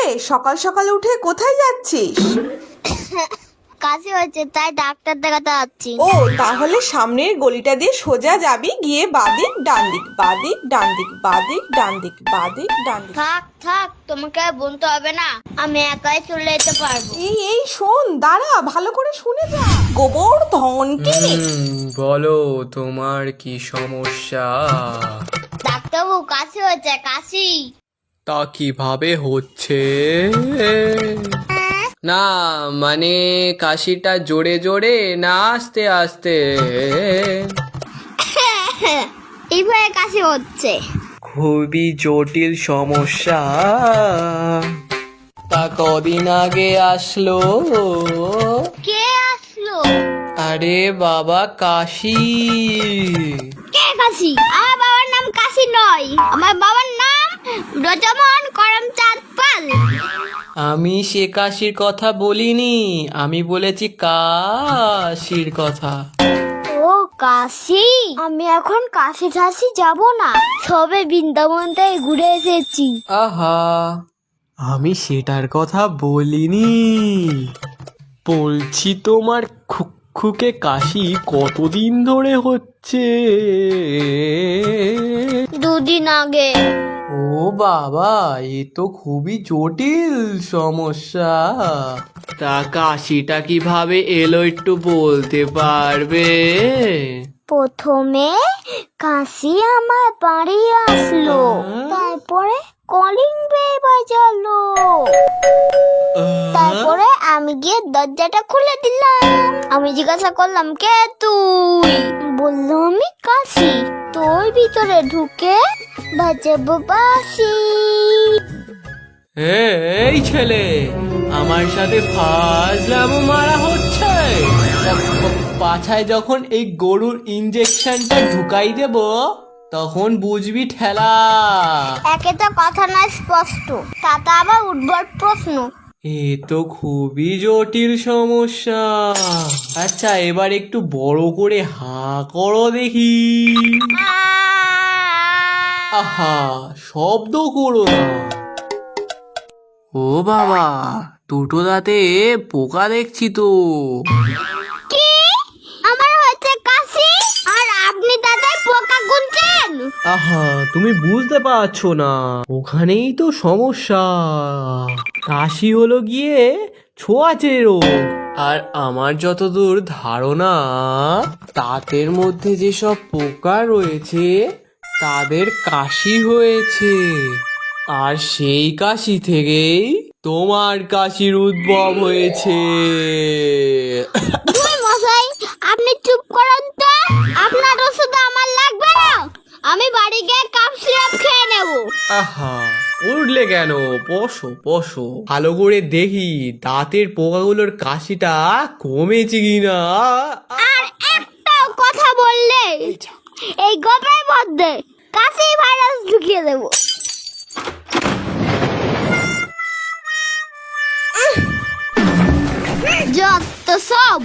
কিরে, সকাল সকাল উঠে কোথায় যাচ্ছিস? কাশি হয়েছে তাই ডাক্তার দেখাতে যাচ্ছি। ও, তাহলে সামনের গলিটা দিয়ে সোজা যাবি, গিয়ে বাদিক ডান দিক, বাদিক ডান দিক, বাদিক ডান দিক, বাদিক ডান দিক। থাক থাক, তোমাকে আর বলতে হবে না, আমি একাই চলে যেতে পারবো। এই শোন, দাঁড়া, ভালো করে শুনে যা। গোবর্ধন কি? বলো, তোমার কি সমস্যা? ডাক্তারবাবু, কাশি হয়েছে, কাশি। তা কিভাবে হচ্ছে? না মানে কাশিটা জোরে জোরে না আস্তে আস্তে? এইভাবে কাশি হচ্ছে। খুবই জটিল সমস্যা। তা কদিন আগে আসলো? কে আসলো? আরে বাবা, কাশি। কে কাশি? আমার বাবার নাম কাশি নয়, আমার বাবার নাম ব্রজমোহন করমচাঁদ পাল। আমি সে কাশির কথা বলিনি, আমি বলেছি কাশির কথা। ও কাশি, আমি এখন কাশি ঠাসি যাব না, সবে বৃন্দাবন থেকে ঘুরে এসেছি। আহা, আমি সেটার কথা বলিনি, বলছি তোমার খুকখুকে কাশি কতদিন ধরে হচ্ছে? দুদিন আগে। ও বাবা, এ তো খুবই জটিল সমস্যা। তা কাশিটা কিভাবে এলো একটু বলতে পারবে? প্রথমে কাশি আমার বাড়ি আসলো, তারপরে কলিং বেল বাজালো, তারপরে আমি গিয়ে দরজাটা খুলে দিলাম। আমি জিজ্ঞাসা করলাম, কে তুই? বললো আমি কাশি। তোর ভিতরে ঢুকে বাজাবো বাঁশি। এই ছেলে, আমার সাথে ফাজলামো মারা হচ্ছে? পাছায় যখন এই গরুর ইঞ্জেকশনটা ঢুকাই দেব, তখন বুঝবি ঠেলা। একে তো কথা নয় স্পষ্ট, তাতে আবার উদ্ভট প্রশ্ন। এ তো খুবই জটিল সমস্যা। আচ্ছা, এবার একটু বড় করে হাঁ করো দেখি। আহা, শব্দ করো না। ও বাবা, দুটো দাঁতে পোকা দেখছি তো। কি? আমার হয়েছে কাশি আর আপনি দাদা পোকা গুনছেন? আহা, তুমি বুঝতে পারছো না, ওখানেই তো সমস্যা। কাশি হলো গিয়ে ছোঁয়াচে রোগ, আর আমার যতদূর ধারণা, দাঁতের মধ্যে যেসব পোকা রয়েছে তাদের কাশি হয়েছে, আর সেই কাশি থেকেই তোমার কাশির উদ্ভব হয়েছে। দুই মশাই, আপনি চুপ করুন তো, আপনার ওষুধ আমার লাগবে না, আমি বাড়ি গিয়ে কাপ সিরাপ খেয়ে নেব। আহা, উঠলে কেন? বসো বসো, ভালো করে দেখি দাঁতের পোকাগুলোর কাশিটা কমেছে কিনা। আর একটাও কথা বললে এই গোপের মধ্যে কাশি ভাইরাস ঢুকিয়ে দেব। যত সব